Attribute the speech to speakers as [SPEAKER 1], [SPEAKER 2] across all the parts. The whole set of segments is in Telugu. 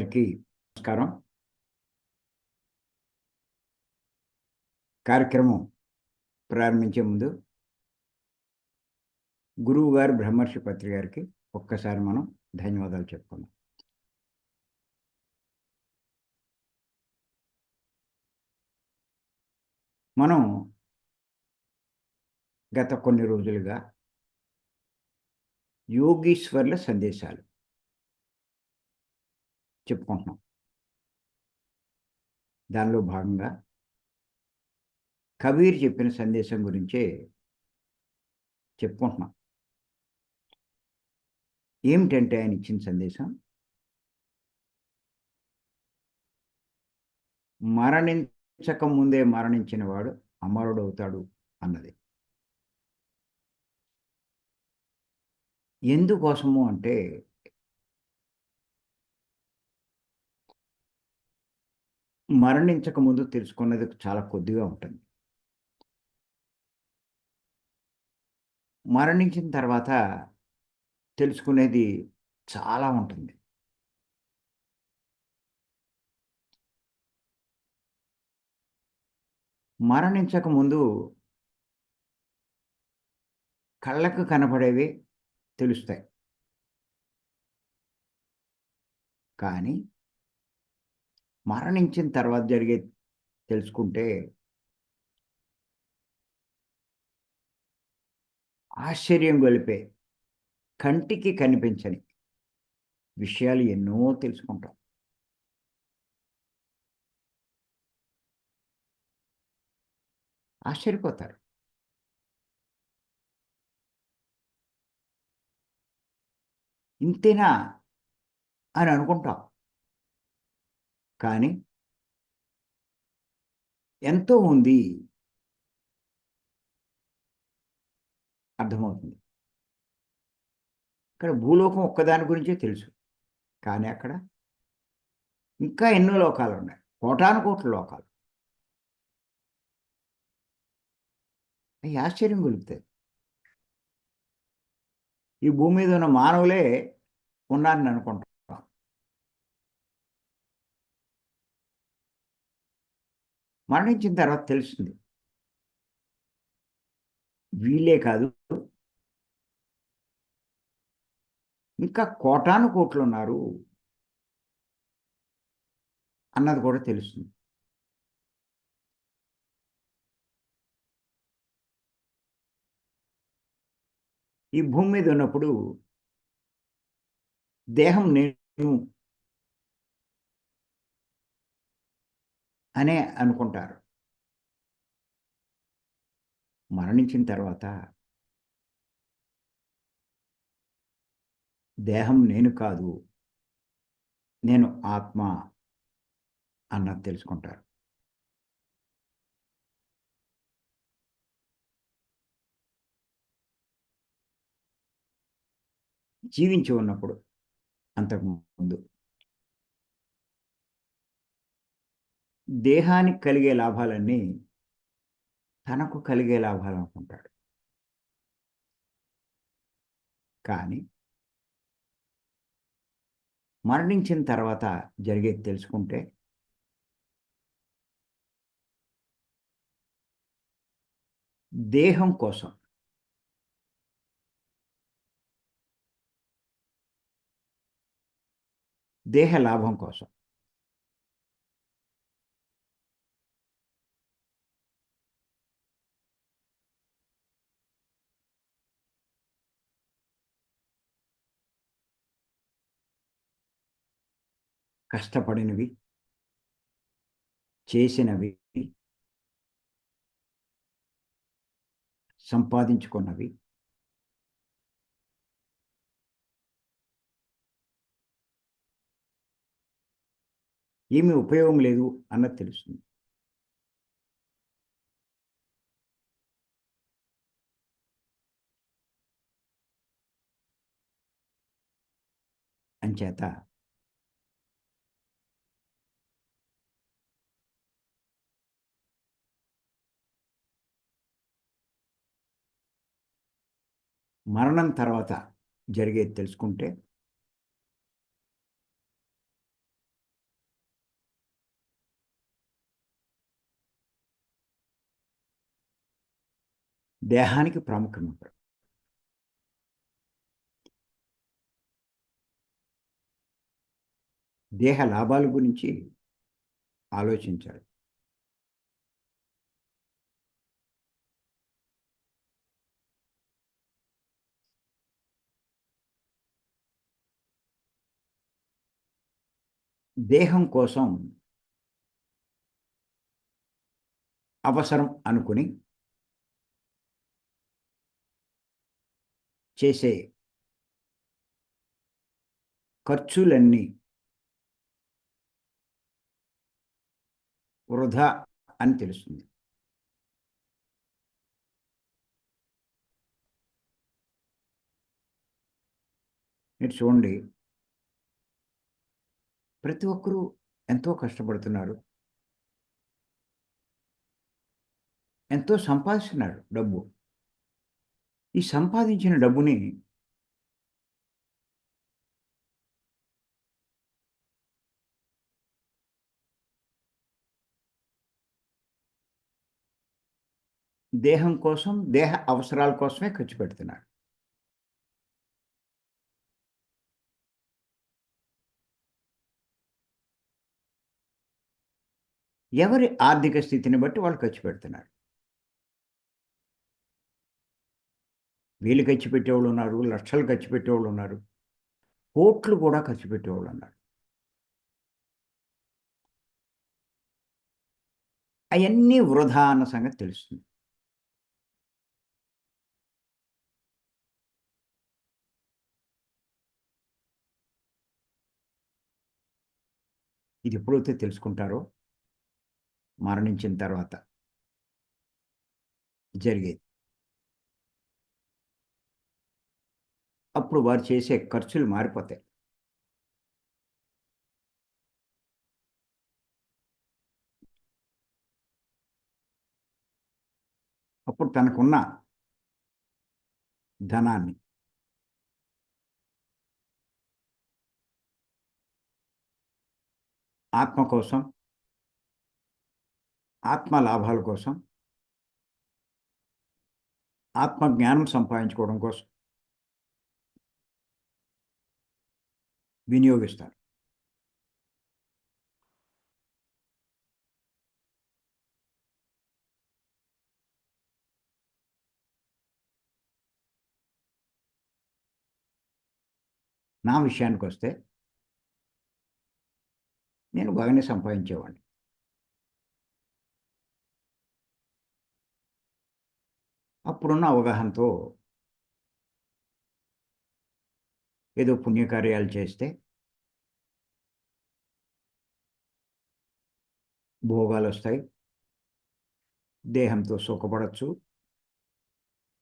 [SPEAKER 1] అందరికీ నమస్కారం. కార్యక్రమం ప్రారంభించే ముందు గురువు గారు బ్రహ్మర్షి పత్రి గారికి ఒక్కసారి మనం ధన్యవాదాలు చెప్పుకుందాం. మనం గత కొన్ని రోజులుగా యోగీశ్వర్ల సందేశాలు చెప్పుకుంటున్నాం. దానిలో భాగంగా కబీర్ చెప్పిన సందేశం గురించే చెప్పుకుంటున్నాం. ఏమిటంటే ఆయన ఇచ్చిన సందేశం, మరణించక ముందే మరణించిన వాడు అమరుడవుతాడు అన్నది. ఎందుకోసము అంటే మరణించక ముందు తెలుసుకున్నది చాలా కొద్దిగా ఉంటుంది. మరణించిన తర్వాత తెలుసుకునేది చాలా ఉంటుంది. మరణించక ముందు కళ్ళకు కనపడేవి తెలుస్తాయి. కానీ మరణించిన తర్వాత జరిగేది తెలుసుకుంటే ఆశ్చర్యం గొలిపే, కంటికి కనిపించని విషయాలు ఎన్నో తెలుసుకుంటాం. ఆశ్చర్యపోతారు. ఇంతేనా అని అనుకుంటాం. కానీ ఎంతో ఉంది అర్థమవుతుంది. ఇక్కడ భూలోకం ఒక్కదాని గురించే తెలుసు. కానీ అక్కడ ఇంకా ఎన్నో లోకాలున్నాయి. కోటాను కోట్ల లోకాలు. అవి ఆశ్చర్యం గొలుపుతాయి. ఈ భూమి మీద ఉన్న మానవులే ఉన్నారని అనుకుంటాం. మరణించిన తర్వాత తెలుస్తుంది వీళ్ళే కాదు, ఇంకా కోటాను కోట్లు ఉన్నారు అన్నది కూడా తెలుస్తుంది. ఈ భూమి మీద ఉన్నప్పుడు దేహం నేను అనే అనుకుంటారు. మరణించిన తర్వాత దేహం నేను కాదు, నేను ఆత్మ అన్నది తెలుసుకుంటారు. జీవించి ఉన్నప్పుడు అంతకుముందు దేహానికి కలిగే లాభాలన్నీ తనకు కలిగే లాభాలు అనుకుంటాడు. కానీ మరణించిన తర్వాత జరిగేది తెలుసుకుంటే దేహం కోసం దేహ లాభం కోసం కష్టపడినవి, చేసినవి, సంపాదించుకున్నవి ఏమీ ఉపయోగం లేదు అన్నది తెలుస్తుంది. అంచేత మరణం తర్వాత జరిగేది తెలుసుకుంటే దేహానికి ప్రాముఖ్యం ఇవ్వరు. దేహ లాభాల గురించి ఆలోచించాలి. దేహం కోసం అవసరం అనుకుని చేసే ఖర్చులన్నీ వృధా అని తెలుస్తుంది. మీరు చూడండి, ప్రతి ఒక్కరూ ఎంతో కష్టపడుతున్నారు. ఎంతో సంపాదిస్తున్నారు డబ్బు. ఈ సంపాదించిన డబ్బుని దేహం కోసం, దేహ అవసరాల కోసమే ఖర్చు పెడుతున్నారు. ఎవరి ఆర్థిక స్థితిని బట్టి వాళ్ళు ఖర్చు పెడుతున్నారు. వేలు ఖర్చు పెట్టేవాళ్ళున్నారు, లక్షలు ఖర్చు పెట్టేవాళ్ళున్నారు, కోట్లు కూడా ఖర్చు పెట్టేవాళ్ళున్నారు. అయన్నీ వృధా అన్న సంగతి తెలుస్తుంది. ఇది ఎప్పుడైతే తెలుసుకుంటారో మరణించిన తర్వాత జరిగేది. అప్పుడు వారు చేసే ఖర్చులు మారిపోతాయి. అప్పుడు తనకున్న ధనాన్ని ఆత్మ కోసం, ఆత్మ లాభాల కోసం, ఆత్మ జ్ఞానం సంపాదించుకోవడం కోసం వినియోగిస్తారు. నా విషయానికొస్తే నేను బాగానే సంపాదించేవాడిని. అప్పుడున్న అవగాహనతో ఏదో పుణ్యకార్యాలు చేస్తే భోగాలొస్తాయి, దేహంతో సుఖపడొచ్చు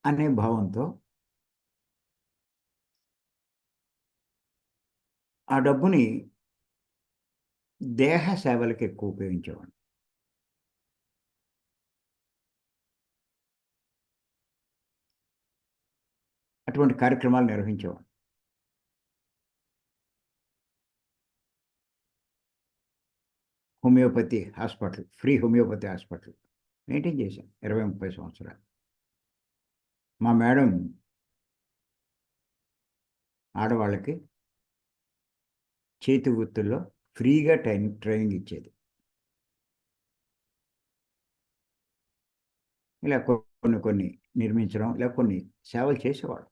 [SPEAKER 1] అనే భావంతో ఆ డబ్బుని దేహ సేవలకు ఎక్కువ ఉపయోగించేవాడిని. అటువంటి కార్యక్రమాలు నిర్వహించేవాడిని. Homeopathy hospital, free homeopathy hospital maintain చేశాను 20, 30 సంవత్సరాలు. మా మేడం ఆడవాళ్ళకి చేతి వృత్తుల్లో ఫ్రీగా ట్రైనింగ్ ఇచ్చేది. ఇలా కొన్ని కొన్ని నిర్మించడం, ఇలా కొన్ని సేవలు చేసేవాడు.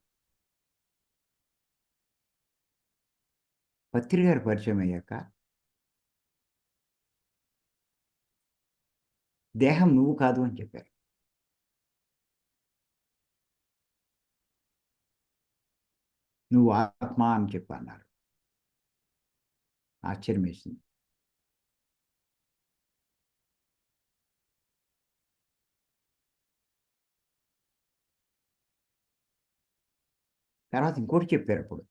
[SPEAKER 1] పత్రి గారు పరిచయం అయ్యాక దేహం నువ్వు కాదు అని చెప్పారు. నువ్వు ఆత్మ అని చెప్పి అన్నారు. ఆశ్చర్యం వేసింది. తర్వాత ఇంకోటి చెప్పారు అప్పుడు.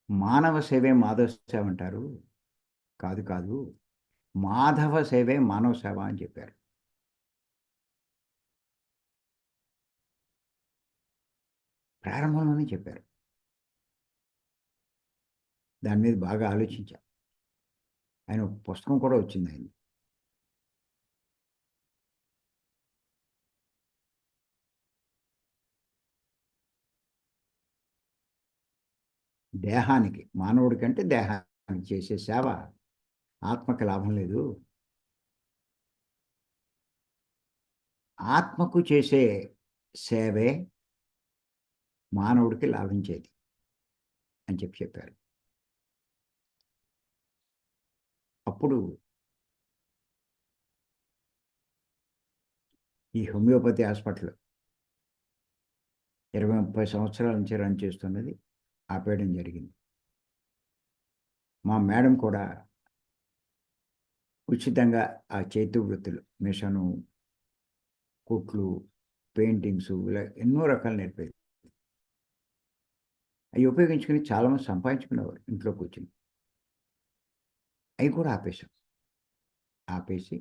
[SPEAKER 1] మానవ సేవే మాధవ సేవ అంటారు. కాదు కాదు, మాధవ సేవే మానవ సేవ అని చెప్పారు. ప్రారంభంలోనే చెప్పారు. దాని మీద బాగా ఆలోచించా. ఆయన ఒక పుస్తకం కూడా వచ్చింది ఆయన. దేహానికి, మానవుడికంటే దేహానికి చేసే సేవ ఆత్మకి లాభం లేదు. ఆత్మకు చేసే సేవే మానవుడికి లాభించేది అని చెప్పారు. అప్పుడు ఈ హోమియోపతి హాస్పిటల్ 20-30 సంవత్సరాల నుంచి రన్ చేస్తున్నది ఆపేయడం జరిగింది. మా మేడం కూడా ఉచితంగా ఆ చేతి వృత్తులు, మిషను, కుట్లు, పెయింటింగ్స్ ఇలా ఎన్నో రకాలు నేర్పేది. అవి ఉపయోగించుకుని చాలామంది సంపాదించుకునేవారు ఇంట్లో కూర్చుని. అవి కూడా ఆపేశాం. ఆపేసి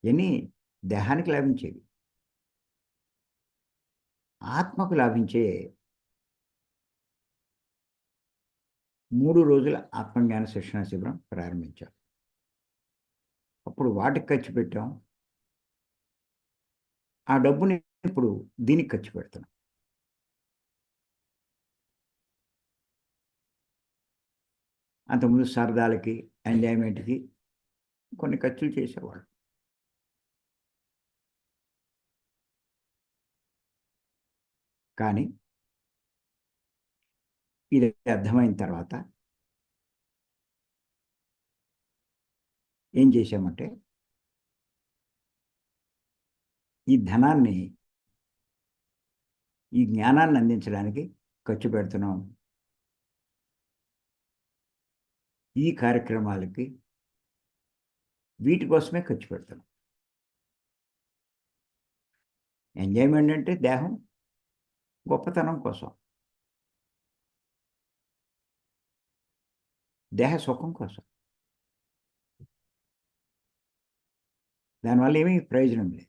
[SPEAKER 1] ఇవన్నీ దేహానికి లాభించేవి. ఆత్మకు లాభించే 3 రోజుల ఆత్మజ్ఞాన శిక్షణా శిబిరం ప్రారంభించాం. అప్పుడు వాటికి ఖర్చు పెట్టాం. ఆ డబ్బుని ఇప్పుడు దీనికి ఖర్చు పెడుతున్నాం. అంతకుముందు సరదాలకి, ఎంజాయ్మెంట్కి కొన్ని ఖర్చులు చేసేవాళ్ళు. కానీ ఇది అర్థమైన తర్వాత ఏం చేశామంటే, ఈ ధనాన్ని, ఈ జ్ఞానాన్ని అందించడానికి ఖర్చు పెడుతున్నాం. ఈ కార్యక్రమాలకి వీటి కోసమే ఖర్చు పెడుతున్నాం. ఎంజాయ్మెంట్ అంటే దేహం గొప్పతనం కోసం, దేహ సుఖం కోసం. దానివల్ల ఏమీ ప్రయోజనం లేదు.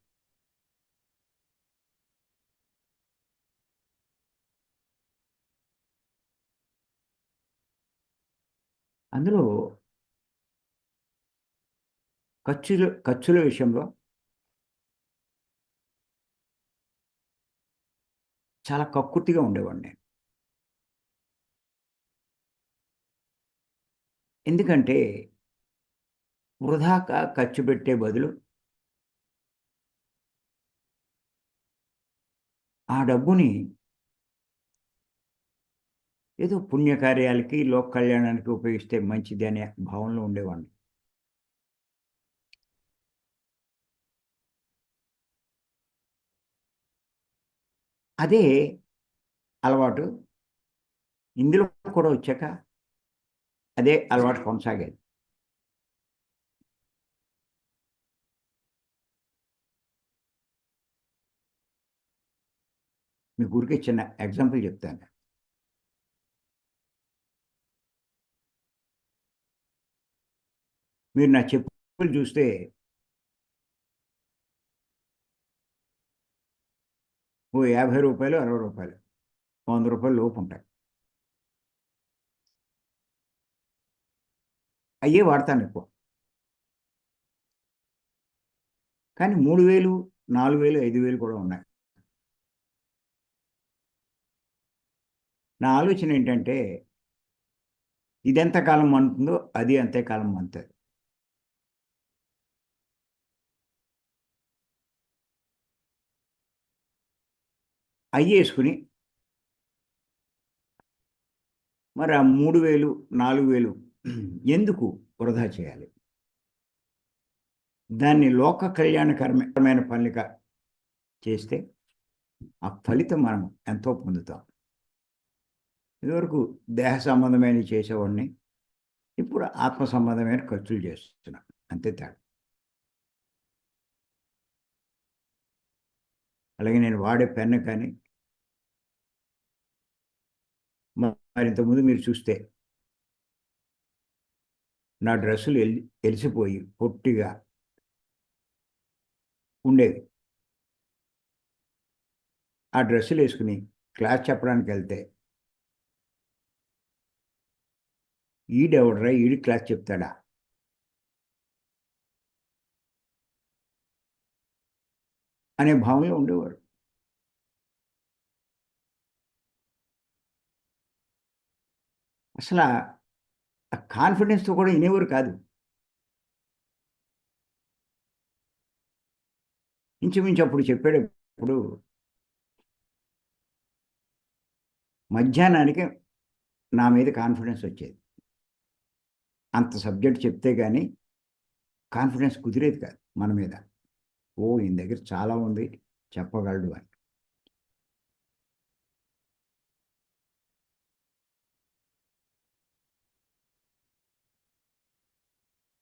[SPEAKER 1] అందులో ఖర్చుల విషయంలో చాలా కక్కుర్తిగా ఉండేవాడిని నేను. ఎందుకంటే వృధాగా ఖర్చు పెట్టే బదులు ఆ డబ్బుని ఏదో పుణ్యకార్యాలకి, లోక కళ్యాణానికి ఉపయోగిస్తే మంచిది అనే భావనలో ఉండేవాడిని. అదే అలవాటు ఇందులో కూడా వచ్చాక అదే అలవాటు కొనసాగేది. మీకు ఊరికే చిన్న ఎగ్జాంపుల్ చెప్తాను. మీరు నా చెప్పులు చూస్తే ఓ రూ. 50, రూ. 60, రూ. 100 లోపు ఉంటాయి. అయ్యే వాడతాను ఎక్కువ. కానీ 3000, 4000, 5000 కూడా ఉన్నాయి. నా ఆలోచన ఏంటంటే, ఇదెంత కాలం మన్నుతుందో అది అంతే కాలం మన్నుతుంది. అయ్యేసుకుని మరి ఆ 3000, 4000 ఎందుకు వృధా చేయాలి? దాన్ని లోక కళ్యాణకరమైన పనులుగా చేస్తే ఆ ఫలితం మనం ఎంతో పొందుతాం. ఇదివరకు దేహ సంబంధమైనవి చేసేవాడిని. ఇప్పుడు ఆత్మ సంబంధమైన ఖర్చులు చేస్తున్నాను. అంతే తేడా. అలాగే నేను వాడే పెన్ను కానీ, మరి ఇంతకుముందు మీరు చూస్తే నా డ్రెస్సులు ఎలిసిపోయి పొట్టిగా ఉండేవి. ఆ డ్రెస్సులు వేసుకుని క్లాస్ చెప్పడానికి వెళ్తే, ఈడెవడ్రా ఈడి క్లాస్ చెప్తాడా అనే భావనలో ఉండేవారు. అసలు ఆ కాన్ఫిడెన్స్తో కూడా వినేవారు కాదు. ఇంచుమించు అప్పుడు చెప్పేటప్పుడు మధ్యాహ్నానికి నా మీద కాన్ఫిడెన్స్ వచ్చేది. అంత సబ్జెక్ట్ చెప్తే గాని కాన్ఫిడెన్స్ కుదిరేది కాదు మన మీద. ఓహ్! ఈయన దగ్గర చాలా ఉంది, చెప్పగలడు అని.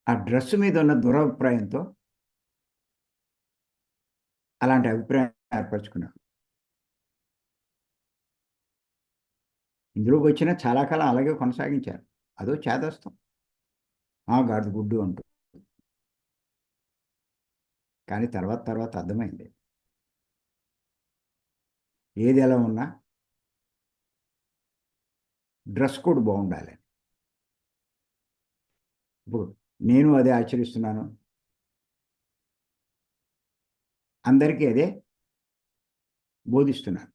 [SPEAKER 1] ఆ డ్రెస్ మీద ఉన్న దురభిప్రాయంతో అలాంటి అభిప్రాయం ఏర్పరచుకున్నాను. ఇందులోకొచ్చినా చాలా కాలం అలాగే కొనసాగించారు. అదో చేదస్తం. ఆ! గాడిద గుడ్డు అంటూ. కానీ తర్వాత తర్వాత అర్థమైంది. ఏది ఎలా ఉన్నా డ్రెస్ కోడ్ బావుండాలి. ఇప్పుడు నేను అదే ఆచరిస్తున్నాను. అందరికీ అదే బోధిస్తున్నాను.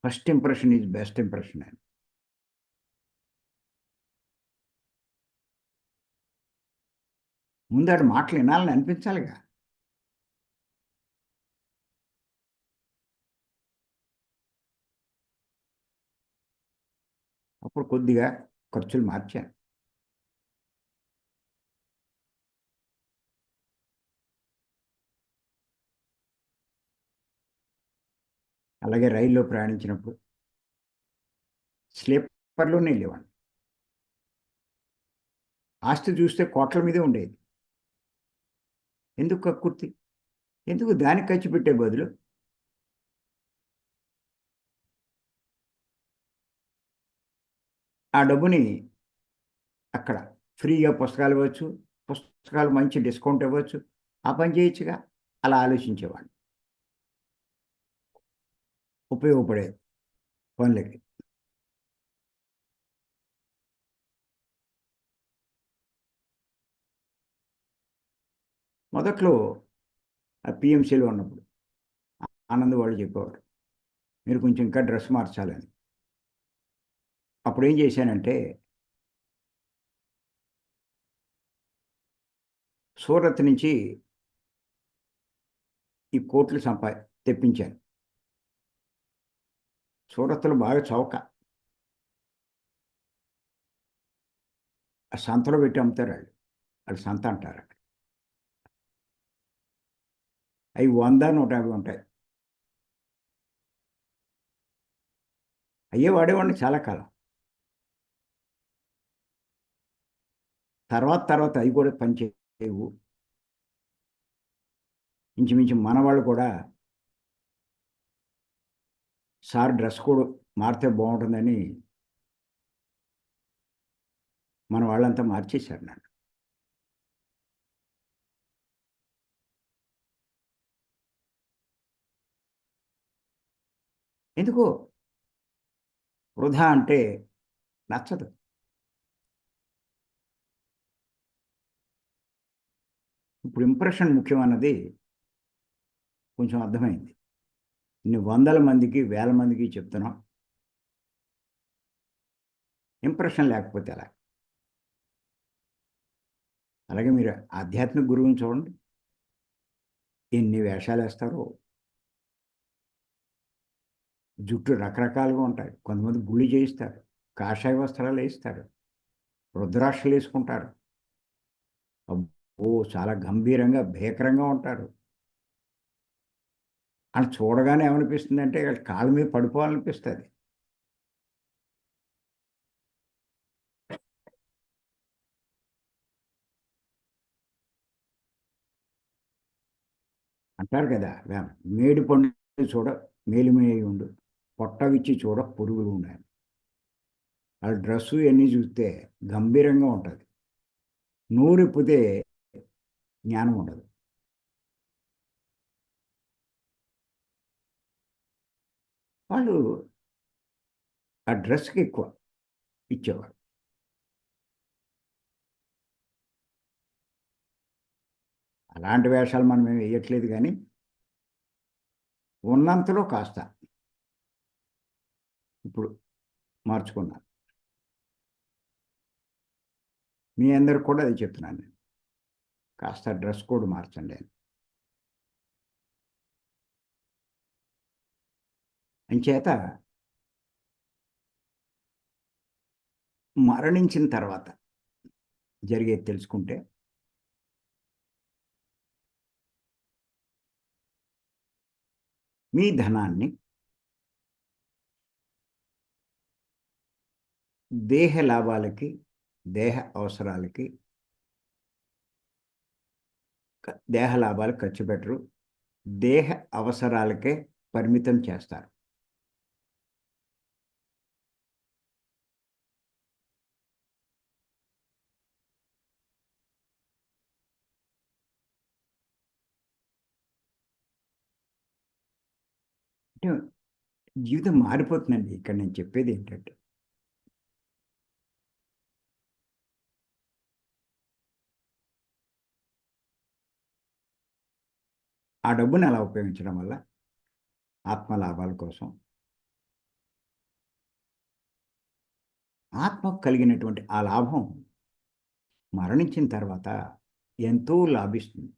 [SPEAKER 1] First impression is best impression అని. ముందు ఆడి మాటలు వినాలని అనిపించాలిగా. అప్పుడు కొద్దిగా ఖర్చులు మార్చాను. అలాగే రైల్లో ప్రయాణించినప్పుడు స్లీపర్‌లోనే వెళ్ళేవాడిని. ఆస్తి చూస్తే కోట్ల మీదే ఉండేది. ఎందుకు కక్కుర్తి? ఎందుకు దానికి ఖర్చు పెట్టే బదులు ఆ డబ్బుని అక్కడ ఫ్రీగా పుస్తకాలు ఇవ్వచ్చు. పుస్తకాలు మంచి డిస్కౌంట్ ఇవ్వచ్చు. ఆ పని చేయొచ్చుగా. అలా ఆలోచించేవాడిని. ఉపయోగపడేది పనులకి. మొదట్లో ఆ పీఎంసీలో ఉన్నప్పుడు ఆనంద్ వాళ్ళు చెప్పేవారు. మీరు కొంచెం ఇంకా డ్రెస్ మార్చాలని. అప్పుడేం చేశానంటే సూరత్ నుంచి ఈ కోట్లు తెప్పించాను. సూరత్‌లో బాగా చవక. ఆ సంతలో పెట్టి అమ్ముతారాళ్ళు. ఆళ్ళు సంత అంటారు. అయి 100, 150 ఉంటాయి. అయ్యే వాడేవాడిని చాలా కాలం. తర్వాత తర్వాత అయి కూడా పనిచేయవు. ఇంచుమించు మనవాళ్ళు కూడా సార్ డ్రెస్ కోడ్ మారితే బావుంటుందని మన వాళ్ళంతా మార్చేశారు నన్ను. ఎందుకో వృధా అంటే నచ్చదు. ఇప్పుడు ఇంప్రెషన్ ముఖ్యమన్నది కొంచెం అర్థమైంది. ఇన్ని వందల మందికి, వేల మందికి చెప్తున్నాం. ఇంప్రెషన్ లేకపోతే ఎలా? అలాగే మీరు ఆధ్యాత్మిక గురువుని చూడండి. ఎన్ని వేషాలేస్తారో. జుట్టు రకరకాలుగా ఉంటాయి. కొంతమంది గుళి చేయిస్తారు. కాషాయ వస్త్రాలేయిస్తారు. రుద్రాక్షలేసుకుంటారు. అబ్బో! చాలా గంభీరంగా, భీకరంగా ఉంటారు. ఆళ్ళని చూడగానే ఏమనిపిస్తుందంటే ఆళ్ళ కాళ్ళ మీద పడిపోవాలనిపిస్తది. అంటారు కదా! మేడి పండు చూడ మేలిమయ్యుండు. పొట్ట విచ్చి చూడ పురుగులుండు అని. ఆళ్ళ డ్రెస్సు ఇయన్నీ చూస్తే గంభీరంగా ఉంటది. నోరిప్పితే జ్ఞానం ఉండదు. వాళ్ళు ఆ డ్రెస్‌కి ఎక్కువ ఇచ్చేవారు. అలాంటి వేషాలు మనమేమి ఎయట్లేదు గానీ, ఉన్నంతలో కాస్త ఇప్పుడు మార్చుకున్నాను. మీ అందరికి కూడా అది చెప్తున్నాను నేను. కాస్త డ్రెస్ కోడ్ మార్చండి అని. అంచేత మరణించిన తర్వాత జరిగేది తెలుసుకుంటే మీ ధనాన్ని దేహ లాభాలకి, దేహ అవసరాలకి దేహ లాభాలకు ఖర్చు పెట్టరు. దేహ అవసరాలకే పరిమితం చేస్తారు. అంటే జీవితం మారిపోతుందండి. ఇక్కడ నేను చెప్పేదేంటంటే, ఆ డబ్బుని అలా ఉపయోగించడం వల్ల ఆత్మ లాభాల కోసం, ఆత్మకు కలిగినటువంటి ఆ లాభం మరణించిన తర్వాత ఎంతో లాభిస్తుంది.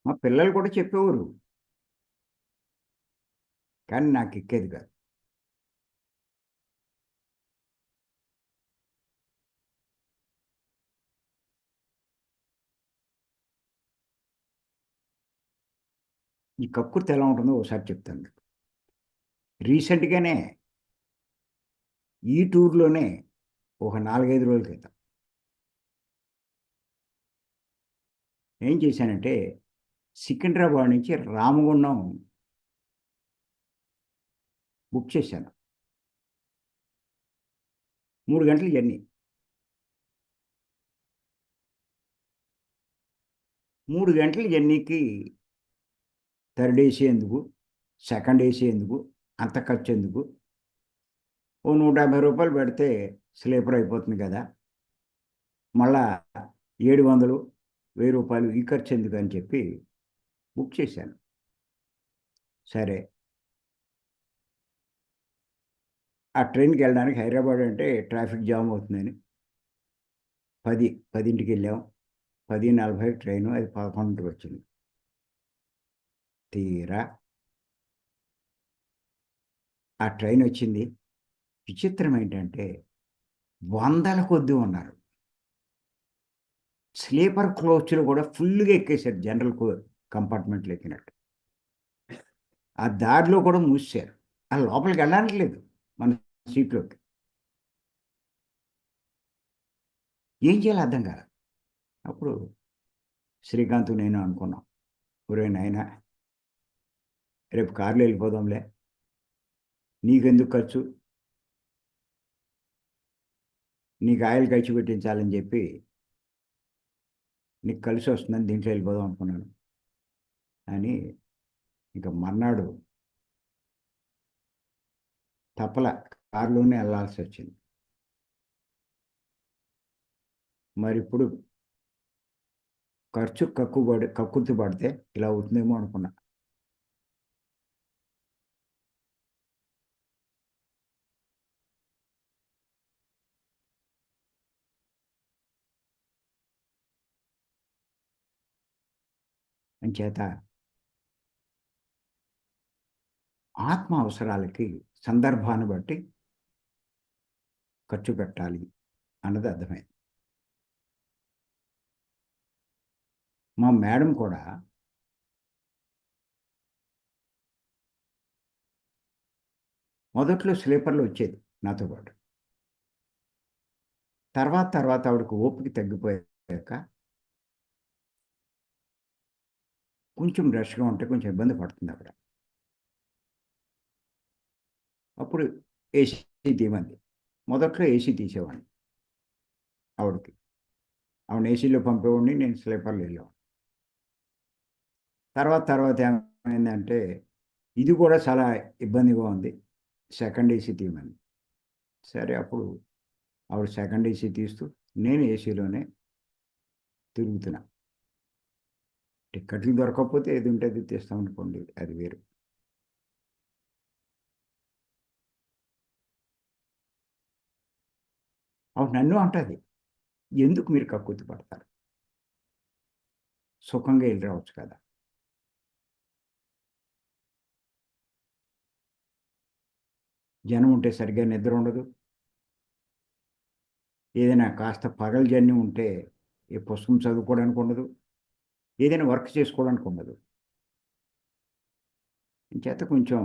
[SPEAKER 1] మా పిల్లలు కూడా చెప్పేవారు. కానీ నాకెక్కేది కాదు. ఈ కక్కుర్తి ఎలా ఉంటుందో ఒకసారి చెప్తాను మీకు. రీసెంట్‌గానే ఈ టూర్‌లోనే ఒక 4, 5 రోజుల క్రితం ఏం చేశానంటే, సికింద్రాబాద్ నుంచి రామగుండం బుక్ చేశాను. 3 గంటల జర్నీ. 3 గంటల జర్నీకి థర్డ్ ఏసీ ఎందుకు? సెకండ్ ఏసీ ఎందుకు? అంత ఖర్చెందుకు? ఓ రూ. 150 పెడితే స్లీపర్ అయిపోతుంది కదా! మళ్ళా 700, రూ. 1000 ఈ ఖర్చెందుకని చెప్పి బుక్ చేశాను. సరే. ఆ ట్రైన్‌కెళ్ళడానికి హైదరాబాద్ అంటే ట్రాఫిక్ జామ్ అవుతుందని 10కెళ్ళాం. 10:40 ట్రైను. అది 11కి వచ్చింది. తీరా ఆ ట్రైనొచ్చింది. విచిత్రం ఏంటంటే వందల కొద్దీ ఉన్నారు. స్లీపర్ కోచ్‌లో కూడా ఫుల్లుగా ఎక్కేసారు జనరల్ కంపార్ట్మెంట్‌లో ఎక్కినట్టు. ఆ దారిలో కూడా మూసేశారు. లోపలికెళ్ళడానికి లేదు మన సీట్‌లోకి. ఏం చేయాలో అర్థం కాల. అప్పుడు శ్రీకాంత్ నేను అనుకున్నాం. ఒరేయ్ నాయనా! రేపు కార్‌లో ఎళ్ళిపోదాంలే. నీకెందుకు ఖర్చు? నీకు ఆయిల్ ఖర్చు పెట్టించాలని చెప్పి నీకు కలిసొస్తుందని దీంట్లో ఎళ్ళిపోదాం అనుకున్నాను. అని ఇంక మర్నాడు తప్పల కారులోనే ఎళ్ళాల్సొచ్చింది. మరిప్పుడు ఖర్చు కక్కుర్తి పడితే ఇలా అవుతుందేమో అనుకున్నా. అంచేత ఆత్మ అవసరాలకి సందర్భాన్ని బట్టి ఖర్చు పెట్టాలి అన్నది అర్థమైంది. మా మేడం కూడా మొదట్లో స్లీపర్‌లో వచ్చేది నాతో పాటు. తర్వాత ఆవిడకి ఓపిక తగ్గిపోయాక కొంచెం రష్‌గా ఉంటే కొంచెం ఇబ్బంది పడుతుందావిడ. అప్పుడు ఏసీ తీయమంది. మొదట్లో ఏసీ తీసేవాడిని ఆవిడకి. ఆవిడని ఏసీలో పంపేవాడిని, నేను స్లీపర్‌లో వెళ్ళేవాడిని. తర్వాత ఏమైందంటే, ఇది కూడా చాలా ఇబ్బందిగా ఉంది. సెకండ్ ఏసీ తీయమని. సరే అప్పుడు ఆవిడ సెకండ్ ఏసీ తీస్తూ, నేను ఏసీలోనే తిరుగుతున్నా. టికెట్లు దొరకకపోతే ఏది ఉంటే అది తీస్తామనుకోండి, అది వేరు. ఆవిడ నన్ను అంటది, "ఎందుకు మీరు కక్కుర్తి పడతారు? సుఖంగా ఎళ్లి రావచ్చు కదా!" జనం ఉంటే సరిగ్గా నిద్ర ఉండదు. ఏదైనా కాస్త పగలు జర్నీ ఉంటే, ఏ పుస్తకం చదువుకోవడానికి ఉండదు. ఏదైనా వర్క్ చేసుకోవడానికి ఉండదు. ఇంచేత కొంచెం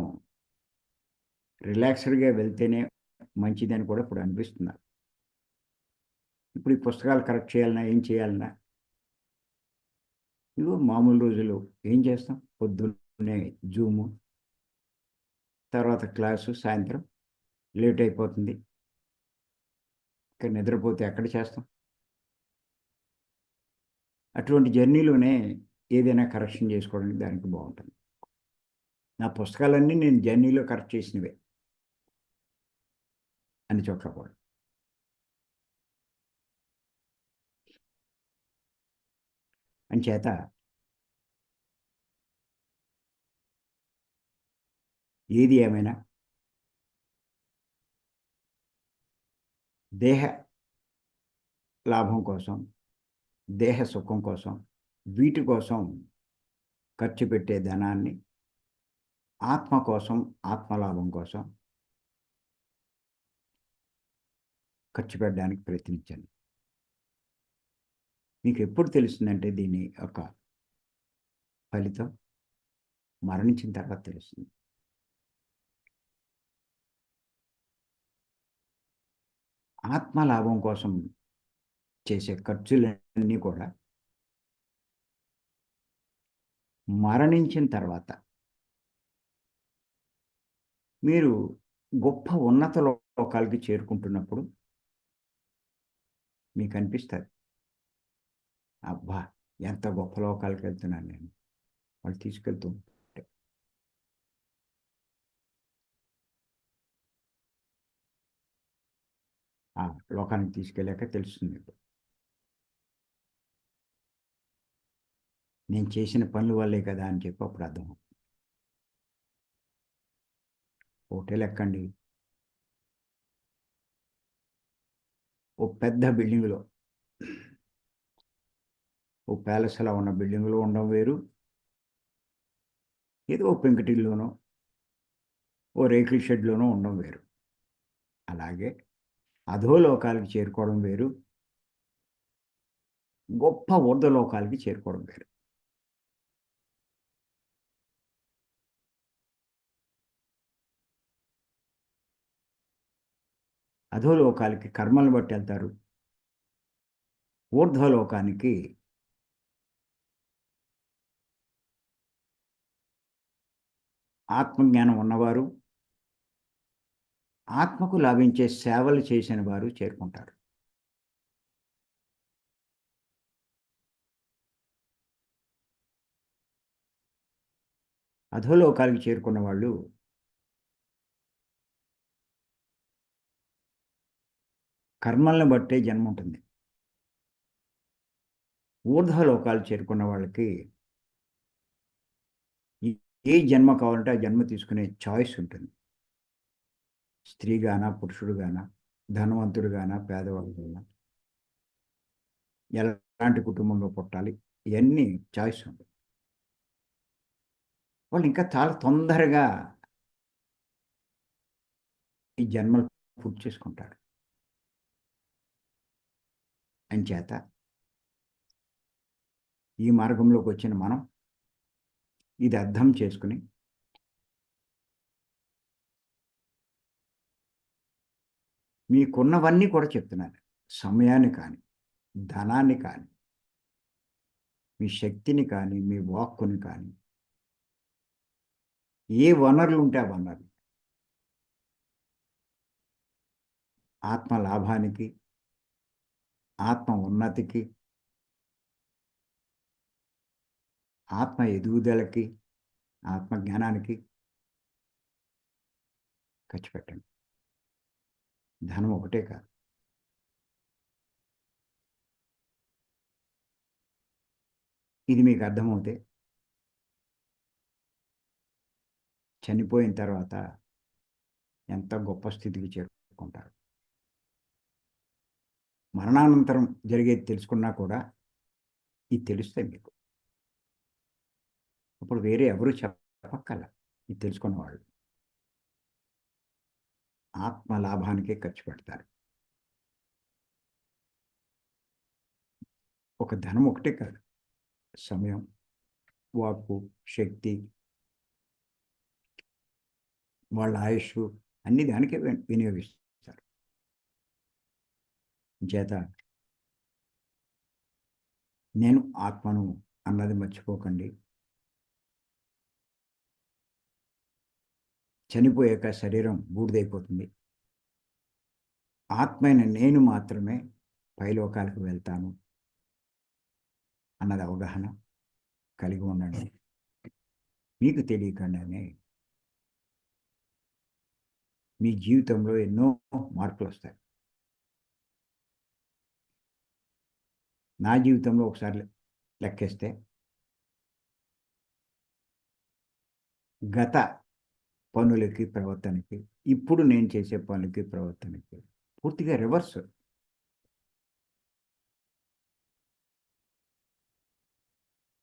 [SPEAKER 1] రిలాక్స్‌డ్‌గా వెళ్తేనే మంచిదని కూడా ఇప్పుడు అనిపిస్తుంది నాకు. ఇప్పుడు ఈ పుస్తకాలు కరెక్ట్ చేయాలన్నా, ఏం చేయాలన్నా, ఇదిగో మామూలు రోజుల్లో ఏం చేస్తాం? పొద్దున్నే జూము, తర్వాత క్లాసు, సాయంత్రం లేట్ అయిపోతుంది. ఇక నిద్రపోతే ఎక్కడ చేస్తాం? అటువంటి జర్నీలోనే ఏదైనా కరెక్షన్ చేసుకోవడానికి దానికి బావుంటుంది. నా పుస్తకాలన్నీ నేను జర్నీలో కరెక్ట్ చేసినవే. అన్ని చోట్ల కూడా. అంచేత ఏది ఏమైనా దేహ లాభం కోసం, దేహ సుఖం కోసం, వీటి కోసం ఖర్చు పెట్టే ధనాన్ని ఆత్మ కోసం, ఆత్మలాభం కోసం ఖర్చు పెట్టడానికి ప్రయత్నించండి. మీకెప్పుడు తెలుస్తుందంటే దీని యొక్క ఫలితం మరణించిన తర్వాత తెలుస్తుంది. ఆత్మలాభం కోసం చేసే ఖర్చులన్నీ కూడా మరణించిన తర్వాత మీరు గొప్ప ఉన్నత లోకాలకి చేరుకుంటున్నప్పుడు మీకనిపిస్తది. అబ్బా! ఎంత గొప్ప లోకాలకెళ్తున్నాను నేను. వాళ్ళు తీసుకెళ్తూ ఉంటే. ఆ లోకానికి తీసుకెళ్ళాక తెలుస్తుంది మీకు. నేను చేసిన పనుల వల్లే కదా అని చెప్పి అప్పుడు అర్థమవుతుంది. ఒకటే లెక్కండి. ఓ పెద్ద బిల్డింగ్‌లో, ఓ ప్యాలెస్‌లా ఉన్న బిల్డింగ్‌లో ఉండడం వేరు. ఏదో ఓ పెంకుటిల్లులోనో, ఓ రేకుల షెడ్‌లోనో ఉండడం వేరు. అలాగే అధోలోకాలకి చేరుకోవడం వేరు. గొప్ప ఊర్ధ్వలోకాలకి చేరుకోవడం వేరు. అధోలోకాలకి కర్మలను బట్టి ఎళ్తారు. ఊర్ధ్వలోకానికి ఆత్మజ్ఞానం ఉన్నవారు, ఆత్మకు లాభించే సేవలు చేసిన వారు చేరుకుంటారు. అధోలోకాలకి చేరుకున్న వాళ్ళు కర్మలను బట్టే జన్ముంటుంది. ఊర్ధ్వలోకాలు చేరుకున్న వాళ్ళకి ఈ ఏ జన్మ కావాలంటే ఆ జన్మ తీసుకునే చాయిస్ ఉంటుంది. స్త్రీగానా, పురుషుడుగానా, ధనవంతుడుగానా, పేదవాడుగానా, ఎలాంటి కుటుంబంలో పుట్టాలి, ఇయన్నీ చాయిస్ ఉంది. వాళ్ళు ఇంకా చాలా తొందరగా ఈ జన్మలు పూర్తి చేసుకుంటారు. అంచేత ఈ మార్గంలోకొచ్చిన మనం ఇది అర్థం చేసుకొని మీకున్నవన్నీ కూడా చెప్తున్నాను. సమయాన్ని కానీ, ధనాన్ని కానీ, మీ శక్తిని కానీ, మీ వాక్కుని కానీ, ఏ వనరులుంటే ఆ వనరులు ఆత్మ లాభానికి, ఆత్మ ఉన్నతికి, ఆత్మ ఎదుగుదలకి, ఆత్మ జ్ఞానానికి ఖర్చు పెట్టండి. ధనం ఒకటే కాదు. ఇది మీకు అర్థమవుతే చనిపోయిన తర్వాత ఎంత గొప్ప స్థితికి చేరుకుంటారు. మరణానంతరం జరిగేది తెలుసుకున్నా కూడా ఇది తెలుస్తాయి మీకు. అప్పుడు వేరే ఎవరు చెప్పక్కర్ల. ఇది తెలుసుకున్న వాళ్ళు. ఆత్మ లాభానికే ఖర్చు పెడతారు. ఒక ధనం ఒకటే కాదు. సమయం, వాక్కు, శక్తి, వాళ్ళ ఆయుష్షు అన్నీ దానికే వినియోగిస్తారు. చేత నేను ఆత్మను అన్నది మర్చిపోకండి. చనిపోయాక శరీరం బూడిదైపోతుంది. ఆత్మైన నేను మాత్రమే పైలోకాలకు వెళ్తాను అన్నది అవగాహన కలిగి ఉండండి. మీకు తెలియకుండానే మీ జీవితంలో ఎన్నో మార్పులు వస్తాయి. నా జీవితంలో ఒకసారి లెక్కేస్తే గత పనులకి, ప్రవర్తనకి, ఇప్పుడు నేను చేసే పనులకి, ప్రవర్తనకి పూర్తిగా రివర్స్.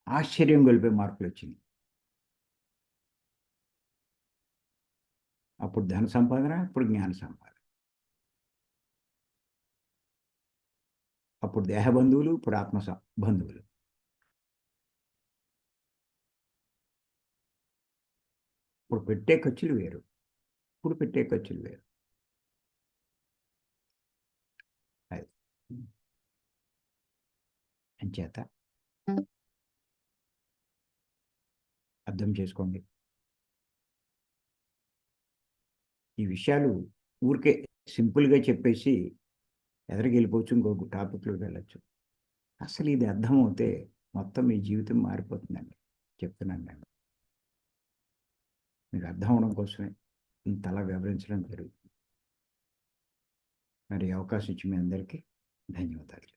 [SPEAKER 1] ఆశ్చర్యం గొలిపే మార్పులొచ్చినియి. అప్పుడు ధన సంపాదన, ఇప్పుడు జ్ఞాన సంపాదన. అప్పుడు దేహ బంధువులు, ఇప్పుడు ఆత్మ బంధువులు. ఇప్పుడు పెట్టే ఖర్చులు వేరు. ఇప్పుడు పెట్టే ఖర్చులు వేరు. అది. అంచేత అర్థం చేసుకోండి. ఈ విషయాలు ఊరికే సింపుల్‌గా చెప్పేసి ఎదరికెళ్ళిపోవచ్చు. ఇంకో టాపిక్‌లోకి వెళ్ళొచ్చు. అసలు ఇది అర్థమవుతే మొత్తం మీ జీవితం మారిపోతుందండి. చెప్తున్నాను నేను. మీకు అర్థం అవ్వడం కోసమే ఇంతలా వివరించడం జరుగుతుంది. మరి ఈ అవకాశం ఇచ్చిన మీ అందరికీ ధన్యవాదాలు.